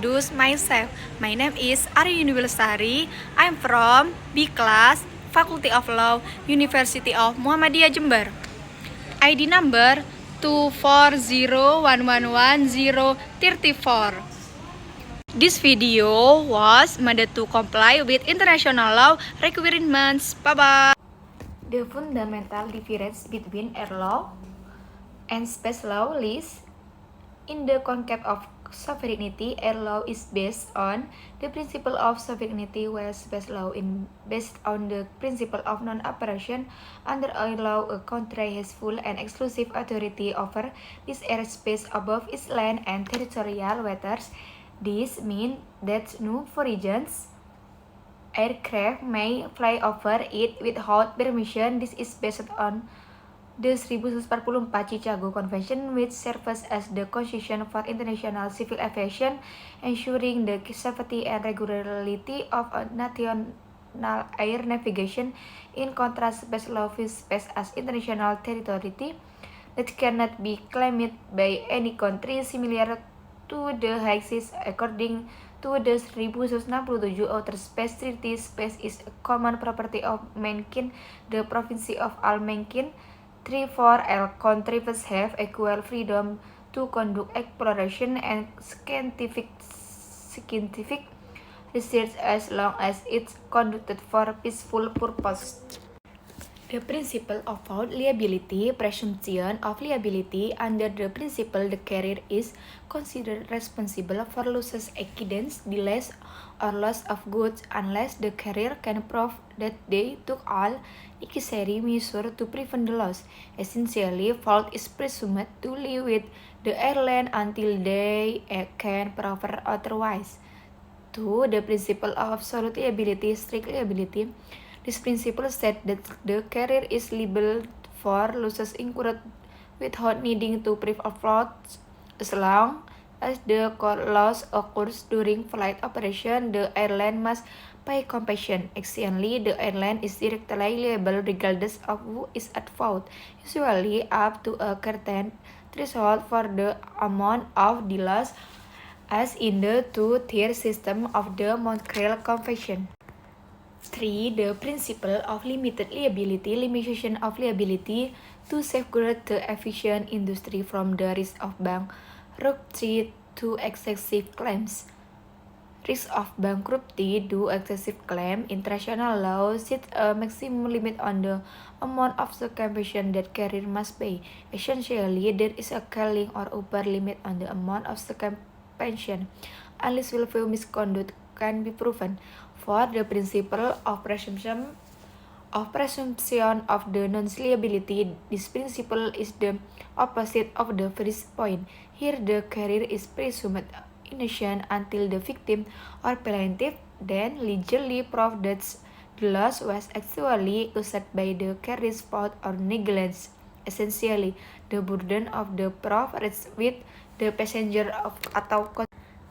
introduce myself. My name is Ari Universari. I'm from B class, Faculty of Law, University of Muhammadiyah Jember. ID number 240111034. This video was made to comply with international law requirements. Bye-bye. The fundamental difference between air law and space law lies in the concept of sovereignty. Air law is based on the principle of sovereignty, while space law is based on the principle of non-operation. Under air law, a country has full and exclusive authority over this airspace above its land and territorial waters. This means that no foreign aircraft may fly over it without permission. This is based on the 1944 Chicago Convention, which serves as the constitution for international civil aviation, ensuring the safety and regularity of national air navigation. In contrast, space law views space as international territory that cannot be claimed by any country. Similar to the high seas, according to the 1967 Outer Space Treaty, space is a common property of mankind, the province of all mankind. 3. All countries have equal freedom to conduct exploration and scientific research as long as it's conducted for peaceful purpose. The principle of fault liability. Presumption of liability. Under the principle, the carrier is considered responsible for losses, accidents, delays, or loss of goods unless the carrier can prove that they took all necessary measures to prevent the loss. Essentially, fault is presumed to lie with the airline until they can prove otherwise. 2. The principle of absolute liability, strict liability. This principle states that the carrier is liable for losses incurred without needing to prove a fault. As long as the loss occurs during flight operation, the airline must pay compensation. Additionally, the airline is directly liable regardless of who is at fault, usually up to a certain threshold for the amount of the loss, as in the two-tier system of the Montreal Convention. 3. The principle of limited liability. Limitation of liability to safeguard the aviation industry from the risk of bankruptcy to excessive claims. Risk of bankruptcy due excessive claim. International law sets a maximum limit on the amount of the compensation that carrier must pay. Essentially, there is a ceiling or upper limit on the amount of the compensation, unless willful misconduct can be proven. 4. The principle of presumption of the non-liability. This principle is the opposite of the first point. Here, the carrier is presumed innocent until the victim or plaintiff then legally proves that the loss was actually caused by the carrier's fault or negligence. Essentially, the burden of the proof rests with the passenger atau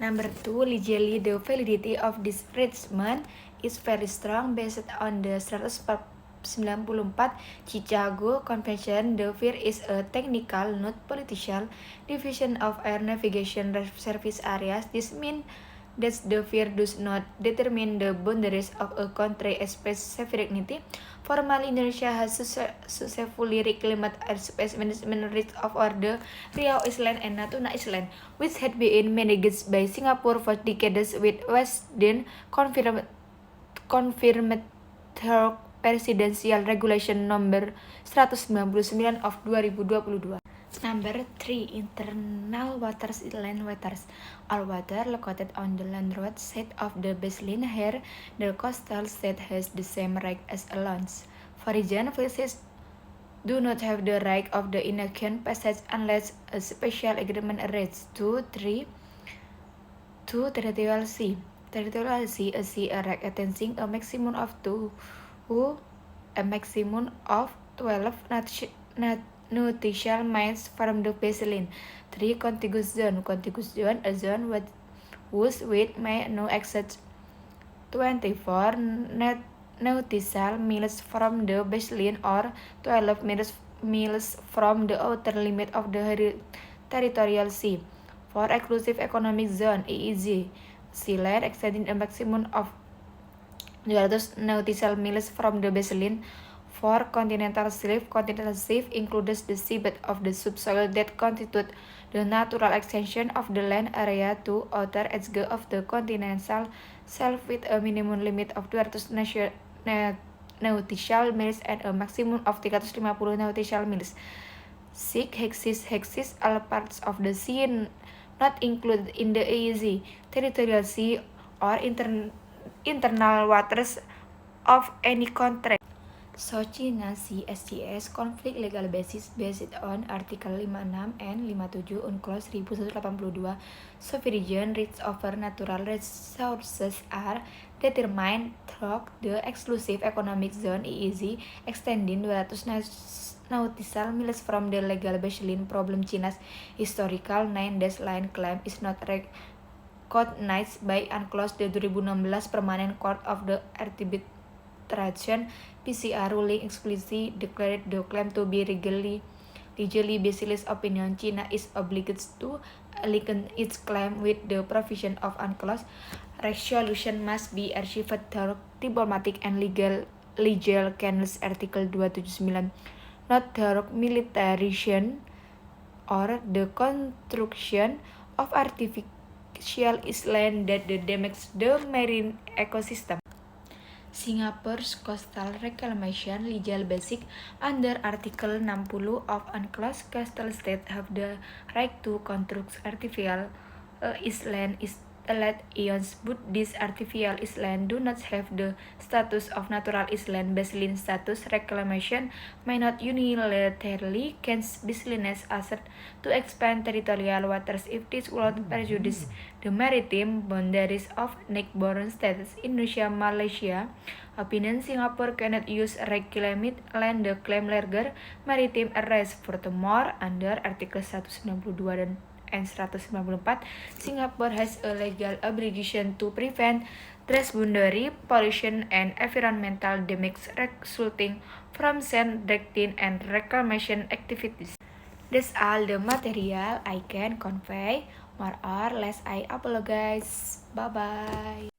Number 2, legally the validity of this arrangement is very strong based on the 1994 Chicago Convention. The FAIR is a technical, not political, division of air navigation service areas. This means that the FAIR does not determine the boundaries of a country's airspace sovereignty. Formally, Indonesia has successfully reclaimed airspace management rights over the Riau Island and Natuna Island, which had been managed by Singapore for decades, with was then confirmed through Presidential Regulation Number 199 of 2022. Number 3. Internal waters. Land waters. All water located on the landward side of the baseline here, the coastal state has the same right as a land. Foreign vessels do not have the right of the innocent passage unless a special agreement arranges. 2. Territorial sea. Territorial sea, a sea area attaining a maximum of 12 nautical miles from the baseline. 3. Contiguous zone. Contiguous zone, a zone whose width may not exceed 24 nautical miles from the baseline or 12 miles from the outer limit of the territorial sea. For exclusive economic zone (EEZ), sea land extending a maximum of 200 nautical miles from the baseline. For continental shelf includes the seabed of the subsoil that constitute the natural extension of the land area to outer edge of the continental shelf with a minimum limit of 200 nautical miles and a maximum of 350 nautical miles. 6. Hexis all parts of the sea not included in the EEZ, territorial sea or internal waters of any country. So China CSCS conflict legal basis based on Article 56 and 57 UNCLOS 1182. Sovereign rights over natural resources are determined through the exclusive economic zone (EEZ) extending 200 nautical miles from the legal baseline. Problem: China's historical 9-dash line claim is not recognized by UNCLOS. The 2016 Permanent Court of the Arbitration (PCR) ruling explicitly declared the claim to be legally baseless. Opinion: China is obligated to align its claim with the provision of UNCLOS. Resolution must be achieved through diplomatic and legal channels. Article 279. Not through militarization or the construction of artificial islands that damage the marine ecosystem. Singapore's coastal reclamation legal basis under Article 60 of UNCLOS. Coastal states have the right to construct artificial islands but these artificial islands do not have the status of natural island. Baseline status reclamation may not unilaterally grant baseline access to expand territorial waters if this would prejudice the maritime boundaries of neighboring states. Indonesia, Malaysia. Opinion: Singapore cannot use reclaimed land to claim larger maritime areas. Furthermore, under Article 192 and 194, Singapore has a legal obligation to prevent transboundary pollution and environmental damage resulting from sand dredging and reclamation activities. That's all the material I can convey. More or less, I apologize. Bye-bye.